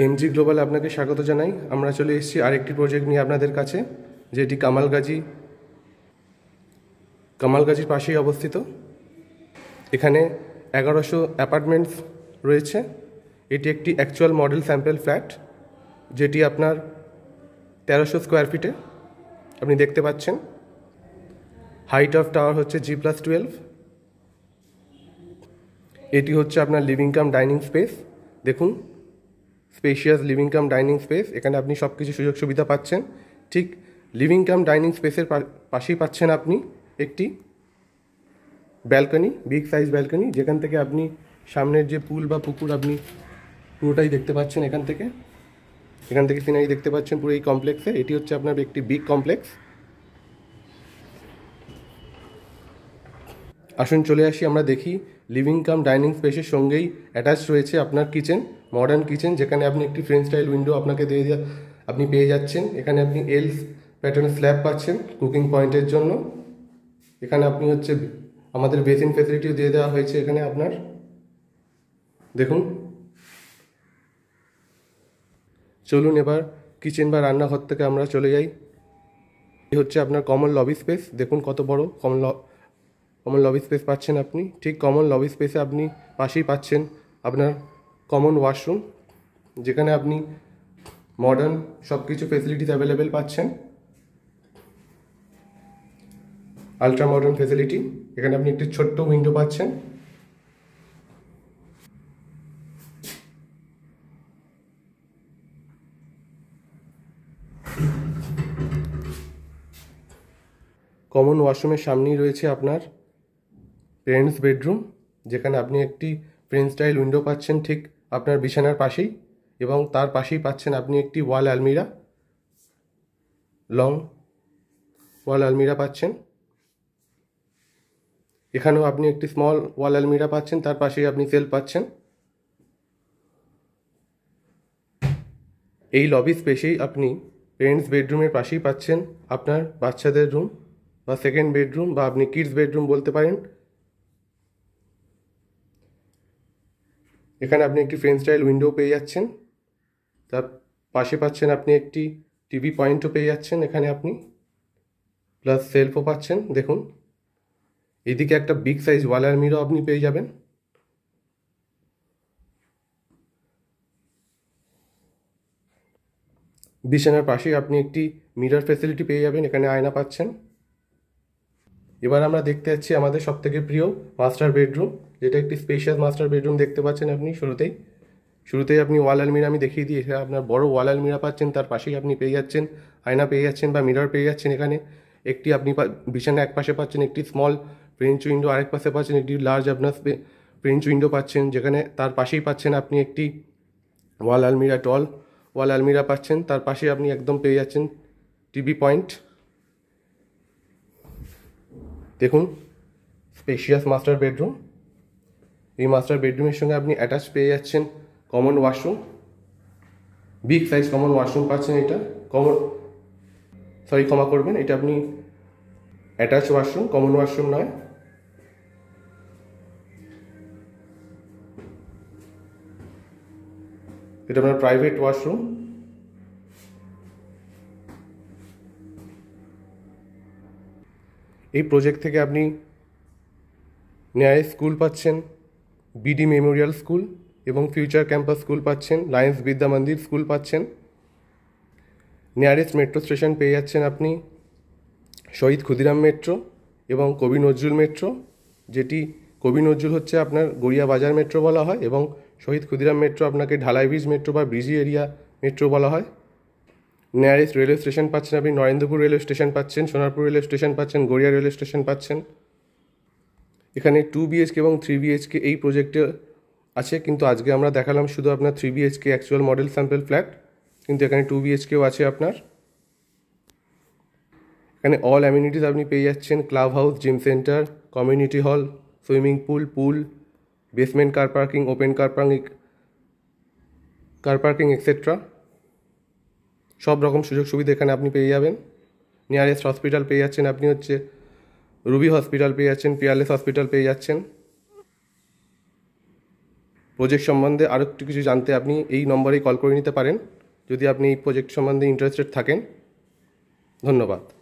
MG global আপনাকে স্বাগত জানাই। আমরা চলে এসেছি আরেকটি প্রজেক্ট নিয়ে আপনাদের কাছে, যেটি কামালগাজির পাশেই অবস্থিত। এখানে 1100 অ্যাপার্টমেন্টস রয়েছে। এটি একটি অ্যাকচুয়াল মডেল স্যাম্পল ফ্ল্যাট, যেটি আপনার 1300 স্কোয়ার ফিটে আপনি দেখতে পাচ্ছেন। হাইট অফ টাওয়ার হচ্ছে G+12। এটি হচ্ছে আপনার লিভিং কাম ডাইনিং স্পেস। দেখুন, spacious living cum dining space. এখানে আপনি সব কিছু সুযোগ সুবিধা পাচ্ছেন। ঠিক লিভিং কাম ডাইনিং স্পেসের পাশেই পাচ্ছেন আপনি একটি ব্যালকনি, বিগ সাইজ ব্যালকনি, যেখান থেকে আপনি সামনের যে পুল বা পুকুর আপনি পুরোটাই দেখতে পাচ্ছেন। এখান থেকে সিনারি দেখতে পাচ্ছেন পুরো এই কমপ্লেক্সে। এটি হচ্ছে আপনার একটি বিগ কমপ্লেক্স। আসুন চলে আসি, আমরা দেখি লিভিং কাম ডাইনিং স্পেসের সঙ্গেই অ্যাটাচ রয়েছে আপনার কিচেন, মডার্ন কিচেন, যেখানে আপনি একটি ফ্রেঞ্চ স্টাইল উইন্ডো আপনি পেয়ে যাচ্ছেন। এখানে আপনি এল প্যাটার্নের স্ল্যাব পাচ্ছেন কুকিং পয়েন্টের জন্য। এখানে আপনি হচ্ছে আমাদের বেসিন ফেসিলিটিও দিয়ে দেওয়া হয়েছে এখানে আপনার। দেখুন, চলুন এবার কিচেন বা রান্নাঘর থেকে আমরা চলে যাই। এই হচ্ছে আপনার কমন লবি স্পেস। দেখুন কত বড় কমন লবি স্পেস পাচ্ছেন আপনি। ঠিক কমন লবি স্পেসে আপনি পাশেই পাচ্ছেন আপনার কমন ওয়াশরুম, যেখানে আপনি মডার্ন সব কিছু ফেসিলিটিস অ্যাভেলেবেল পাচ্ছেন। Ultra modern facility. এখানে আপনি একটি ছোট্ট উইন্ডো পাচ্ছেন। কমন ওয়াশরুমের সামনেই রয়েছে আপনার পেরেন্টস বেডরুম, যেখানে আপনি একটি ফ্রেঞ্চ স্টাইল উইন্ডো পাচ্ছেন ঠিক আপনার বিছানার পাশেই, এবং তার পাশেই পাচ্ছেন আপনি একটি লং ওয়াল আলমিরা পাচ্ছেন। এখানেও আপনি একটি স্মল ওয়াল আলমিরা পাচ্ছেন, তার পাশেই আপনি সেলফ পাচ্ছেন। এই লবি স্পেসেই আপনি পেরেন্টস বেডরুমের পাশেই পাচ্ছেন আপনার বাচ্চাদের রুম বা সেকেন্ড বেডরুম, বা আপনি কিডস বেডরুম বলতে পারেন। এখানে আপনি একটি ফ্রেঞ্চ স্টাইল উইন্ডো পেয়ে যাচ্ছেন, তার পাশে পাচ্ছেন আপনি একটি টিভি পয়েন্টও পেয়ে যাচ্ছেন এখানে আপনি, প্লাস সেলফও পাচ্ছেন। দেখুন, এদিকে একটা বিগ সাইজ ওয়াল আলমিরাও আপনি পেয়ে যাবেন। বিছানার পাশেই আপনি একটি মিরর ফ্যাসিলিটি পেয়ে যাবেন, এখানে আয়না পাচ্ছেন। এবার আমরা দেখতে যাচ্ছি আমাদের সবথেকে প্রিয় মাস্টার বেডরুম, যেটা একটি স্পেশাল মাস্টার বেডরুম দেখতে পাচ্ছেন আপনি। শুরুতেই আপনি ওয়াল আলমিরা আমি দেখিয়ে দিই। এখানে আপনার বড় ওয়াল আলমিরা পাচ্ছেন, তার পাশেই আপনি পেয়ে যাচ্ছেন আয়না পেয়ে যাচ্ছেন বা মিরর পেয়ে যাচ্ছেন। এখানে একটি আপনি বিছানা এক পাশে পাচ্ছেন একটি স্মল ফ্রেঞ্চ উইন্ডো, আরেক পাশে পাচ্ছেন একটি লার্জ আপনার ফ্রেঞ্চ উইন্ডো পাচ্ছেন, যেখানে তার পাশেই পাচ্ছেন আপনি একটি টল ওয়াল আলমিরা পাচ্ছেন। তার পাশে আপনি একদম পেয়ে যাচ্ছেন টিভি পয়েন্ট। দেখুন, স্পেশিয়াস মাস্টার বেডরুম। এই মাস্টার বেডরুমের সঙ্গে আপনি অ্যাটাচ পেয়ে যাচ্ছেন common washroom, big size common washroom পাচ্ছেন। এটা ক্ষমা করবেন, এটা আপনি অ্যাটাচ ওয়াশরুম, কমন ওয়াশরুম নয়। এটা আপনার প্রাইভেট ওয়াশরুম। এই প্রজেক্ট থেকে আপনি নিয়ারেস্ট স্কুল পাচ্ছেন বিডি মেমোরিয়াল স্কুল, এবং ফিউচার ক্যাম্পাস স্কুল পাচ্ছেন, লায়েন্স বিদ্যা মন্দির স্কুল পাচ্ছেন। নিয়ারেস্ট মেট্রো স্টেশন পেয়ে যাচ্ছেন আপনি শহীদ ক্ষুদিরাম মেট্রো এবং কবি নজরুল মেট্রো, যেটি কবি নজরুল হচ্ছে আপনার গড়িয়া বাজার মেট্রো বলা হয়, এবং শহীদ ক্ষুদিরাম মেট্রো আপনাকে ঢালাই ব্রিজ মেট্রো বা ব্রিজি এরিয়া মেট্রো বলা হয়। নিয়ারেস্ট রেলওয়ে স্টেশন পাচ্ছেন আপনি নরেন্দ্রপুর রেলওয়ে স্টেশন পাচ্ছেন, সোনারপুর রেলওয়ে স্টেশন পাচ্ছেন, গড়িয়া রেলওয়ে স্টেশন পাচ্ছেন। এখানে 2 BHK এবং 3 BHK এই প্রজেক্টে আছে, কিন্তু আজকে আমরা দেখালাম শুধু আপনার 3 BHK actual model sample flat, কিন্তু এখানে 2 BHKও আছে আপনার। এখানে অল অ্যামিনিটিস আপনি পেয়ে যাচ্ছেন, club house, gym centre, community hall, swimming pool, basement car parking, open car parking etcetera. সব রকম সুযোগ সুবিধা এখানে আপনি পেয়ে যাবেন। নিয়ারেস্ট হসপিটাল পেয়ে যাচ্ছেন আপনি হচ্ছে রুবি হসপিটাল পেয়ে যাচ্ছেন, পিয়ারলেস হসপিটাল পেয়ে যাচ্ছেন। প্রজেক্ট সম্বন্ধে আরও একটু কিছু জানতে আপনি এই নম্বরেই কল করে নিতে পারেন যদি আপনি এই প্রজেক্ট সম্বন্ধে ইন্টারেস্টেড থাকেন। ধন্যবাদ।